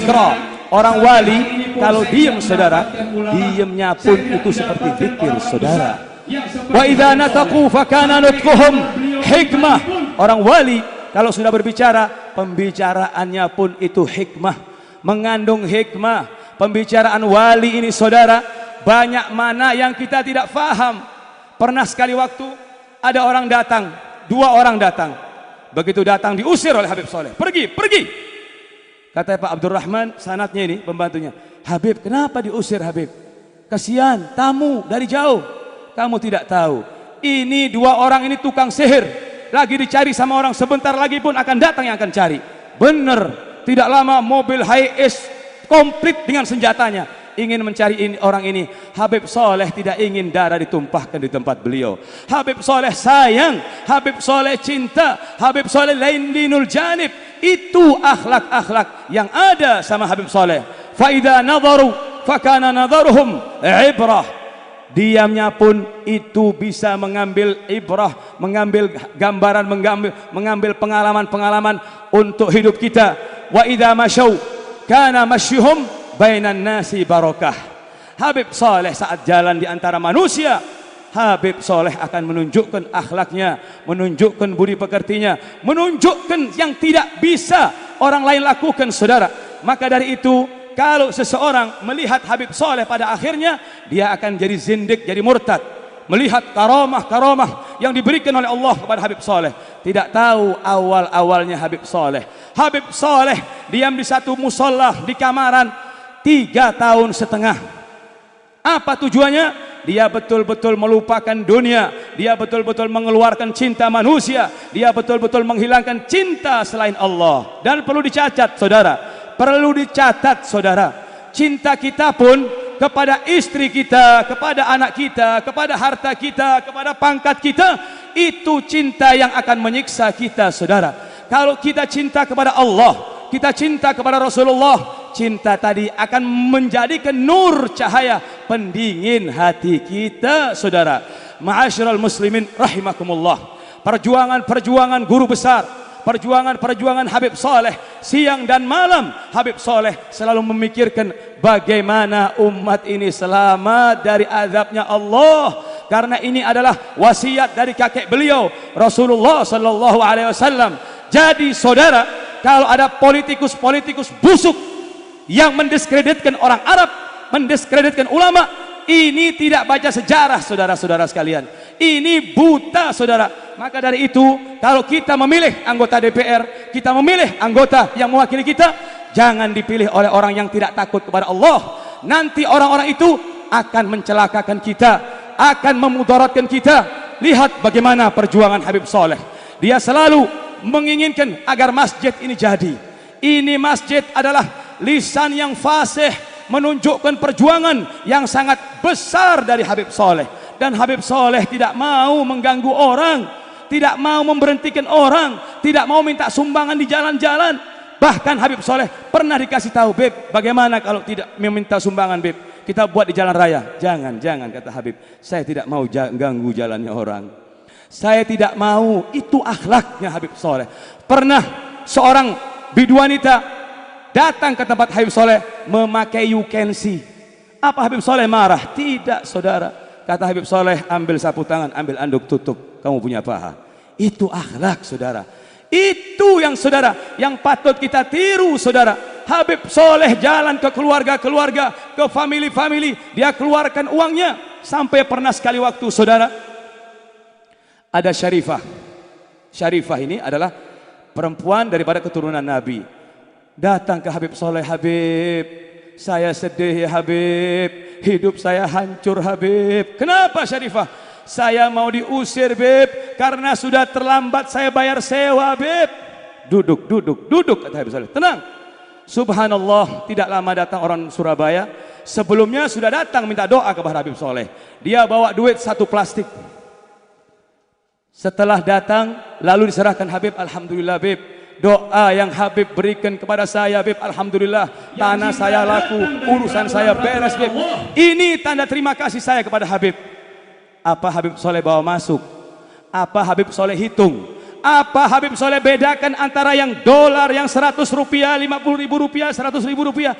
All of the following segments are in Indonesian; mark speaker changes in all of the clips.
Speaker 1: zikra. Orang wali kalau diem saudara, diemnya pun itu seperti zikir saudara. Wa idza nataqu fakana nutquhum hikmah. Orang wali kalau sudah berbicara, pembicaraannya pun itu hikmah, mengandung hikmah. Pembicaraan wali ini saudara, banyak mana yang kita tidak faham. Pernah sekali waktu ada orang datang, 2 orang datang. Begitu datang diusir oleh Habib Soleh. Pergi, pergi. Kata Pak Abdurrahman, sanatnya ini pembantunya, Habib kenapa diusir Habib? Kasihan, tamu dari jauh. Kamu tidak tahu, ini 2 orang ini tukang sihir, lagi dicari sama orang, sebentar lagi pun akan datang yang akan cari. Bener, tidak lama mobil Hi-Ace komplit dengan senjatanya ingin mencari orang ini. Habib Soleh tidak ingin darah ditumpahkan di tempat beliau. Habib Soleh sayang, Habib Soleh cinta, Habib Soleh lain dinul janib. Itu akhlak-akhlak yang ada sama Habib Soleh. Fa idza nadharu fakana nadharuhum ibrah. Diamnya pun itu bisa mengambil ibrah, mengambil gambaran, mengambil pengalaman-pengalaman untuk hidup kita. Wa idza masyau kana masyuhum bainan nasi barakah. Habib Soleh saat jalan di antara manusia, Habib Soleh akan menunjukkan akhlaknya, menunjukkan budi pekertinya, menunjukkan yang tidak bisa orang lain lakukan saudara. Maka dari itu, kalau seseorang melihat Habib Soleh pada akhirnya, dia akan jadi zindik, jadi murtad. Melihat karamah-karamah yang diberikan oleh Allah kepada Habib Soleh, tidak tahu awal-awalnya Habib Soleh. Habib Soleh diam di satu musola di kamaran 3,5 tahun. Apa tujuannya? Dia betul-betul melupakan dunia, dia betul-betul mengeluarkan cinta manusia, dia betul-betul menghilangkan cinta selain Allah. Dan perlu dicatat saudara, perlu dicatat saudara, cinta kita pun kepada istri kita, kepada anak kita, kepada harta kita, kepada pangkat kita, itu cinta yang akan menyiksa kita saudara. Kalau kita cinta kepada Allah, kita cinta kepada Rasulullah, cinta tadi akan menjadikan nur cahaya pendingin hati kita saudara. Ma'asyiral muslimin rahimakumullah. Perjuangan-perjuangan guru besar, perjuangan-perjuangan Habib Soleh, siang dan malam Habib Soleh selalu memikirkan bagaimana umat ini selamat dari azabnya Allah. Karena ini adalah wasiat dari kakek beliau Rasulullah sallallahu alaihi wasallam. Jadi saudara, kalau ada politikus-politikus busuk yang mendiskreditkan orang Arab, mendiskreditkan ulama, ini tidak baca sejarah saudara-saudara sekalian. Ini buta saudara. Maka dari itu, kalau kita memilih anggota DPR, kita memilih anggota yang mewakili kita, jangan dipilih oleh orang yang tidak takut kepada Allah. Nanti orang-orang itu akan mencelakakan kita, akan memudaratkan kita. Lihat bagaimana perjuangan Habib Soleh. Dia selalu menginginkan agar masjid ini jadi. Ini masjid adalah lisan yang fasih, menunjukkan perjuangan yang sangat besar dari Habib Soleh. Dan Habib Soleh tidak mau mengganggu orang, tidak mau memberhentikan orang, tidak mau minta sumbangan di jalan-jalan. Bahkan Habib Soleh pernah dikasih tahu, Beb, bagaimana kalau tidak meminta sumbangan, Beb, kita buat di jalan raya. Jangan, kata Habib, saya tidak mau ganggu jalannya orang, saya tidak mau. Itu akhlaknya Habib Soleh. Pernah seorang biduanita datang ke tempat Habib Soleh memakai you can see. Apa Habib Soleh marah? Tidak saudara. Kata Habib Soleh, ambil sapu tangan, ambil anduk, tutup, kamu punya paha. Itu akhlak saudara. Itu yang saudara, yang patut kita tiru saudara. Habib Soleh jalan ke keluarga-keluarga, ke family-family, dia keluarkan uangnya. Sampai pernah sekali waktu saudara, ada Syarifah. Syarifah ini adalah perempuan daripada keturunan Nabi. Datang ke Habib Soleh, Habib, saya sedih ya Habib, hidup saya hancur Habib. Kenapa Syarifah? Saya mau diusir Beb, karena sudah terlambat saya bayar sewa Beb. Duduk kata Habib Soleh. Tenang. Subhanallah, tidak lama datang orang Surabaya. Sebelumnya sudah datang minta doa kepada Habib Soleh. Dia bawa duit 1 plastik. Setelah datang lalu diserahkan Habib, alhamdulillah Beb, doa yang Habib berikan kepada saya Beb, alhamdulillah, tanah saya laku, urusan saya beres Beb. Ini tanda terima kasih saya kepada Habib. Apa Habib Soleh bawa masuk? Apa Habib Soleh hitung? Apa Habib Soleh bedakan antara yang dolar yang 100 rupiah, 50.000 rupiah, 100.000 rupiah?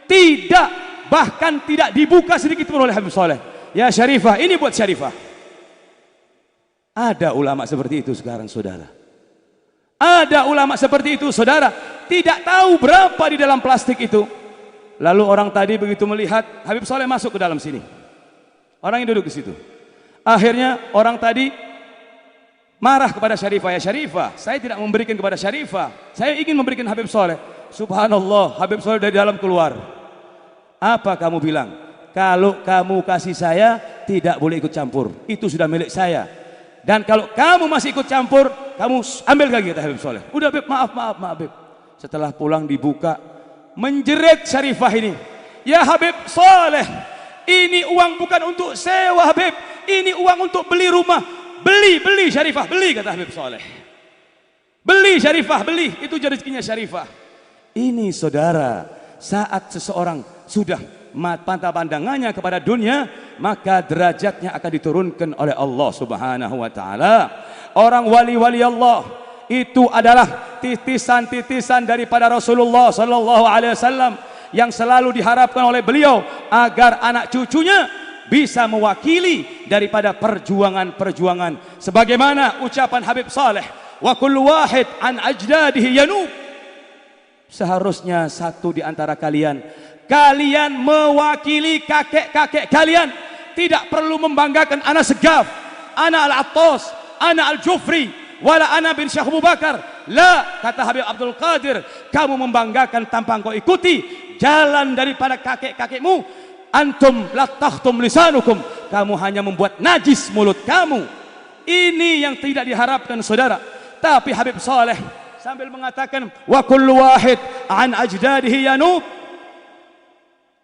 Speaker 1: Tidak, bahkan tidak dibuka sedikit pun oleh Habib Soleh. Ya Syarifah, ini buat Syarifah. Ada ulama seperti itu sekarang, saudara. Ada ulama seperti itu, saudara. Tidak tahu berapa di dalam plastik itu. Lalu orang tadi begitu melihat Habib Soleh masuk ke dalam sini. Orang yang duduk di situ. Akhirnya orang tadi marah kepada Syarifah. Ya Syarifah, saya tidak memberikan kepada Syarifah, saya ingin memberikan Habib Soleh. Subhanallah, Habib Soleh dari dalam keluar. Apa kamu bilang? Kalau kamu kasih saya, tidak boleh ikut campur. Itu sudah milik saya. Dan kalau kamu masih ikut campur, kamu ambil lagi, kata Habib Soleh. Udah Habib, maaf Habib. Setelah pulang dibuka, menjerit Syarifah ini. Ya Habib Soleh, ini uang bukan untuk sewa Habib, ini uang untuk beli rumah. Beli Syarifah, beli, kata Habib Soleh. Beli Syarifah, beli, itu rezekinya Syarifah. Ini saudara, saat seseorang sudah mata pandangannya kepada dunia, maka derajatnya akan diturunkan oleh Allah Subhanahu wa taala. Orang wali-wali Allah itu adalah titisan-titisan daripada Rasulullah sallallahu alaihi wasallam yang selalu diharapkan oleh beliau agar anak cucunya bisa mewakili daripada perjuangan-perjuangan sebagaimana ucapan Habib Saleh, wa kullu wahid an ajdadihi yanub. Seharusnya satu di antara kalian mewakili kakek-kakek kalian. Tidak perlu membanggakan ana Segaf, ana Al-Attas, ana Al-Jufri, wala ana bin Syekh Abu Bakar. La, kata Habib Abdul Qadir, kamu membanggakan tanpa engkau ikuti jalan daripada kakek-kakekmu. Antum latahtum lisanukum, kamu hanya membuat najis mulut kamu. Ini yang tidak diharapkan, saudara. Tapi Habib Saleh sambil mengatakan wa kullu wahid an ajdadihi yanub,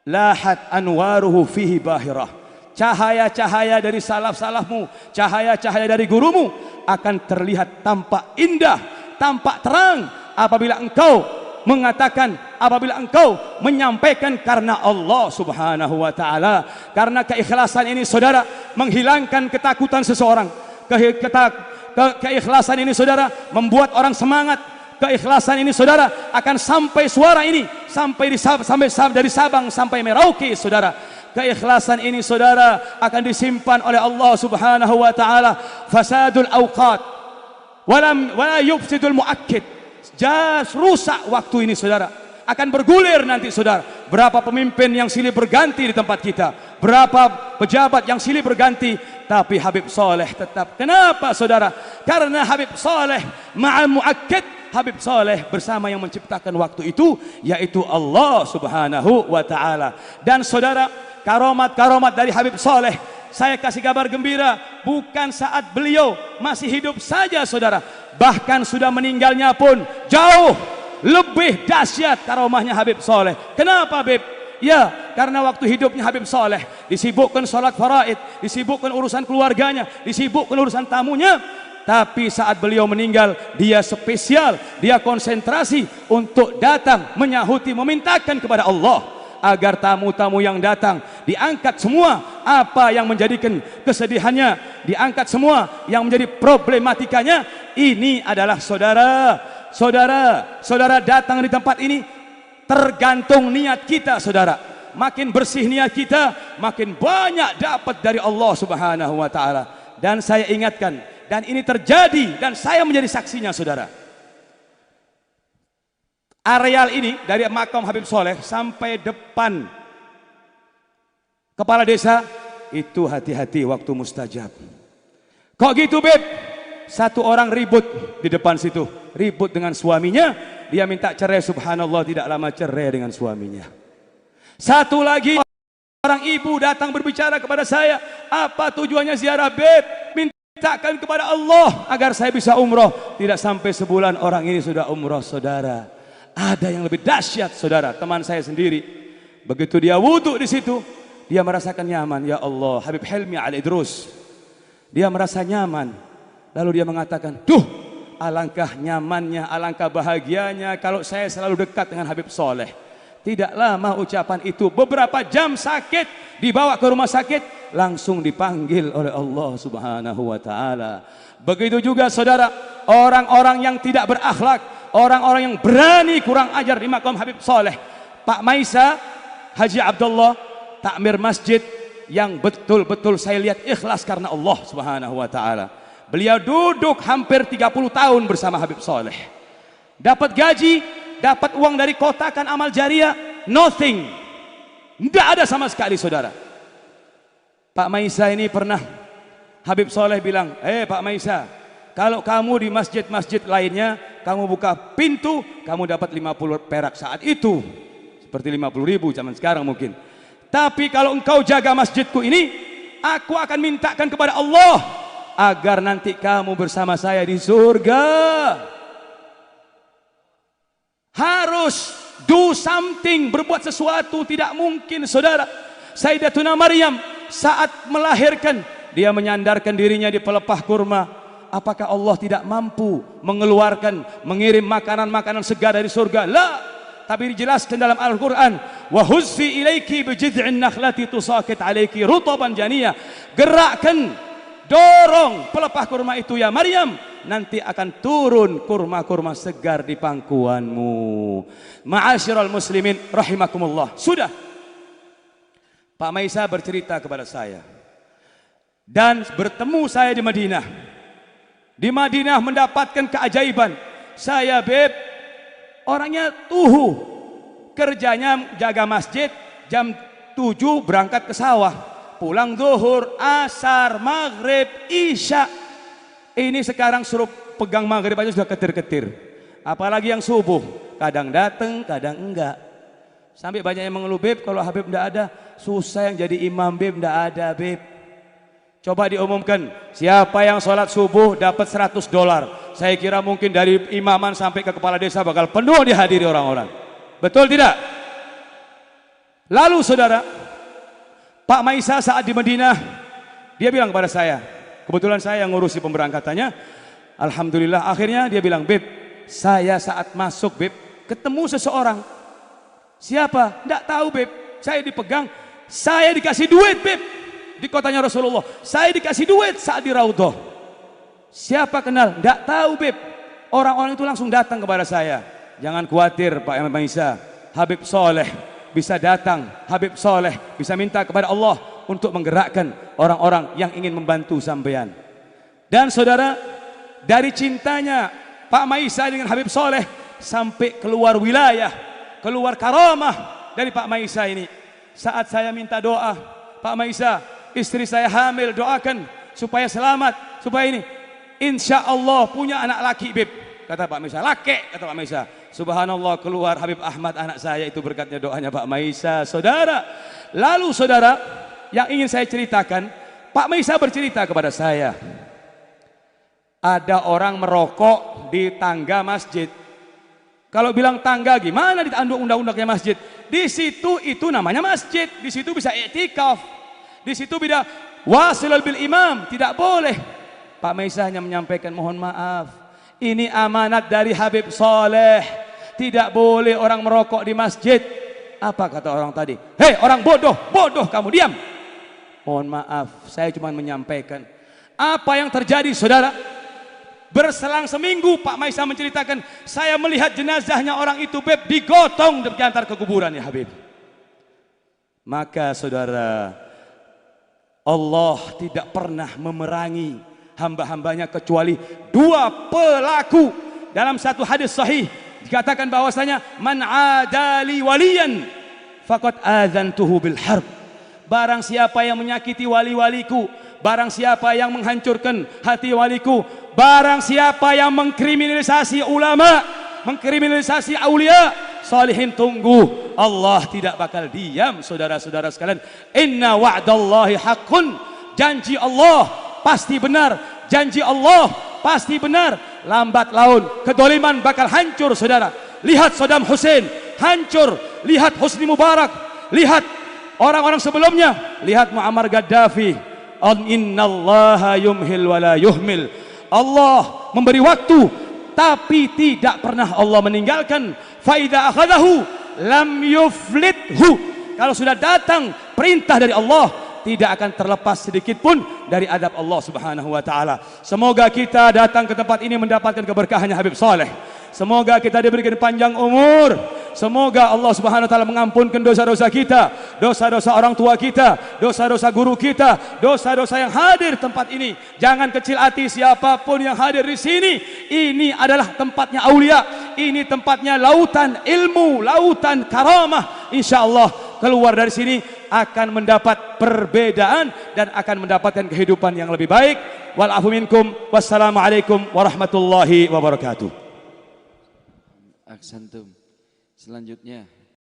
Speaker 1: lahat anwaruhu fihi bahirah. Cahaya-cahaya dari salaf-salafmu, cahaya-cahaya dari gurumu akan terlihat tampak indah, tampak terang apabila engkau mengatakan, apabila engkau menyampaikan karena Allah Subhanahu wa taala. Karena keikhlasan ini, saudara, menghilangkan ketakutan seseorang. Keikhlasan ini, saudara, membuat orang semangat. Keikhlasan ini, saudara, akan sampai suara ini sampai dari Sabang sampai Merauke, saudara. Keikhlasan ini, saudara, akan disimpan oleh Allah Subhanahu wa taala. Fasadul awqat wala yufsidul muakkid. Rusak waktu ini, saudara, akan bergulir nanti, saudara. Berapa pemimpin yang silih berganti di tempat kita, berapa pejabat yang silih berganti, tapi Habib Saleh tetap. Kenapa, saudara? Karena Habib Saleh ma'al muakkid, Habib Saleh bersama yang menciptakan waktu itu, yaitu Allah Subhanahu wa taala. Dan saudara, karomat-karomat dari Habib Saleh, saya kasih kabar gembira, bukan saat beliau masih hidup saja, saudara, bahkan sudah meninggalnya pun jauh lebih dahsyat karomahnya Habib Saleh. Kenapa, Habib? Ya, karena waktu hidupnya Habib Saleh disibukkan salat faraid, disibukkan urusan keluarganya, disibukkan urusan tamunya. Tapi saat beliau meninggal, dia spesial, dia konsentrasi untuk datang menyahuti, memintakan kepada Allah agar tamu-tamu yang datang diangkat semua apa yang menjadikan kesedihannya, diangkat semua yang menjadi problematikanya. Ini adalah saudara datang di tempat ini tergantung niat kita, saudara. Makin bersih niat kita, makin banyak dapat dari Allah Subhanahu wa taala. Dan saya ingatkan, dan ini terjadi dan saya menjadi saksinya, saudara. Areal ini dari makam Habib Saleh sampai depan kepala desa itu hati-hati waktu mustajab. Kok gitu, Beb? Satu orang ribut di depan situ, ribut dengan suaminya, dia minta cerai. Subhanallah, tidak lama cerai dengan suaminya. Satu lagi orang ibu datang berbicara kepada saya, apa tujuannya ziarah, Beb? Mintakan kepada Allah agar saya bisa umroh. Tidak sampai sebulan orang ini sudah umroh, saudara. Ada yang lebih dahsyat, saudara. Teman saya sendiri, begitu dia wudhu di situ, dia merasakan nyaman. Ya Allah, Habib Helmi Al-Idrus, dia merasa nyaman. Lalu dia mengatakan, duh, alangkah nyamannya, alangkah bahagianya kalau saya selalu dekat dengan Habib Saleh. Tidak lama ucapan itu, beberapa jam sakit, dibawa ke rumah sakit, langsung dipanggil oleh Allah Subhanahu wa taala. Begitu juga saudara, orang-orang yang tidak berakhlak, orang-orang yang berani kurang ajar di makam Habib Saleh. Pak Maisa, Haji Abdullah, takmir masjid yang betul-betul saya lihat ikhlas karena Allah Subhanahu wa taala. Beliau duduk hampir 30 tahun bersama Habib Saleh. Dapat gaji, dapat uang dari kotakan amal jariah, nothing. Tidak ada sama sekali saudara. Pak Maisa ini pernah Habib Saleh bilang, Pak Maisa, kalau kamu di masjid-masjid lainnya, kamu buka pintu, kamu dapat 50 perak saat itu. Seperti 50.000 zaman sekarang mungkin. Tapi kalau engkau jaga masjidku ini, aku akan mintakan kepada Allah agar nanti kamu bersama saya di surga. Harus do something, berbuat sesuatu. Tidak mungkin saudara. Sayyidatuna Maryam saat melahirkan, dia menyandarkan dirinya di pelepah kurma. Apakah Allah tidak mampu mengeluarkan, mengirim makanan-makanan segar dari surga? La. Tapi dijelaskan dalam Al-Quran, wa huzzi ilaiki bijid'in nakhlati tusaqit alaiki rutaban janiyah. Gerakkan, dorong pelepah kurma itu ya Maryam, nanti akan turun kurma-kurma segar di pangkuanmu. Ma'asyiral muslimin rahimakumullah. Sudah Pak Maisa bercerita kepada saya, dan bertemu saya di Madinah. Di Madinah mendapatkan keajaiban. Saya orangnya tuhu, kerjanya jaga masjid, jam 7 berangkat ke sawah, pulang zuhur, asar, maghrib, isya. Ini sekarang suruh pegang maghrib aja sudah ketir-ketir, apalagi yang subuh, kadang datang kadang enggak. Sampai banyak yang mengeluh, Beb, kalau Habib enggak ada, susah yang jadi imam, Beb, enggak ada, Beb. Coba diumumkan, siapa yang sholat subuh dapat $100. Saya kira mungkin dari imaman sampai ke kepala desa bakal penuh dihadiri orang-orang. Betul tidak? Lalu saudara, Pak Maisa saat di Madinah, dia bilang kepada saya, kebetulan saya yang ngurusi pemberangkatannya. Alhamdulillah akhirnya dia bilang, Beb, saya saat masuk, Beb, ketemu seseorang. Siapa? Tidak tahu, Beb. Saya dipegang, saya dikasih duit, Beb. Di kotanya Rasulullah, saya dikasih duit saat di Raudhah. Siapa kenal? Tidak tahu, Beb. Orang-orang itu langsung datang kepada saya. Jangan khawatir Pak Maisa, Habib Saleh bisa datang, Habib Saleh bisa minta kepada Allah untuk menggerakkan orang-orang yang ingin membantu sampean. Dan saudara, dari cintanya Pak Maisa dengan Habib Saleh sampai keluar wilayah, keluar karamah dari Pak Maisa ini. Saat saya minta doa, Pak Maisa, istri saya hamil, doakan supaya selamat, supaya ini, insya Allah punya anak laki, Beb. Kata Pak Maisa, laki, kata Pak Maisa. Subhanallah, keluar Habib Ahmad anak saya, itu berkatnya doanya Pak Maisa, saudara. Lalu saudara, yang ingin saya ceritakan, Pak Maisa bercerita kepada saya, ada orang merokok di tangga masjid. Kalau bilang tangga gimana, di undang-undangnya masjid. Di situ itu namanya masjid, di situ bisa i'tikaf. Di situ beda wasilul bil imam, tidak boleh. Pak Maisa hanya menyampaikan, mohon maaf, ini amanat dari Habib Saleh, tidak boleh orang merokok di masjid. Apa kata orang tadi? Hei orang bodoh, bodoh kamu, diam. Mohon maaf, saya cuma menyampaikan. Apa yang terjadi saudara? Berselang seminggu Pak Maisa menceritakan, saya melihat jenazahnya orang itu, Beb, digotong di antar ke kuburan ya Habib. Maka saudara, Allah tidak pernah memerangi hamba-hambanya kecuali dua pelaku. Dalam satu hadis sahih dikatakan bahwasanya, man adali waliyan faqad adzantuhu bil harb. Barang siapa yang menyakiti wali-waliku, barang siapa yang menghancurkan hati waliku, barang siapa yang mengkriminalisasi ulama, mengkriminalisasi aulia salihin, tunggu, Allah tidak bakal diam saudara-saudara sekalian. Inna wa'dallahi haqqun, janji Allah pasti benar, janji Allah pasti benar. Lambat laun kedoliman bakal hancur saudara. Lihat Saddam Hussein hancur, lihat Husni Mubarak, lihat orang-orang sebelumnya, lihat Muammar Gaddafi. Innallaha yumhil wala yuhmil. Allah memberi waktu tapi tidak pernah Allah meninggalkan. Fa idza akhadahu lam yuflithu. Kalau sudah datang perintah dari Allah, tidak akan terlepas sedikit pun dari adab Allah Subhanahu wa taala. Semoga kita datang ke tempat ini mendapatkan keberkahannya Habib Saleh. Semoga kita diberikan panjang umur. Semoga Allah Subhanahu wa taala mengampunkan dosa-dosa kita, dosa-dosa orang tua kita, dosa-dosa guru kita, dosa-dosa yang hadir tempat ini. Jangan kecil hati siapapun yang hadir di sini. Ini adalah tempatnya aulia. Ini tempatnya lautan ilmu, lautan karamah. Insyaallah keluar dari sini akan mendapat perbedaan dan akan mendapatkan kehidupan yang lebih baik. Wal afu minkum. Wassalamualaikum warahmatullahi wabarakatuh.
Speaker 2: Aksantum. Selanjutnya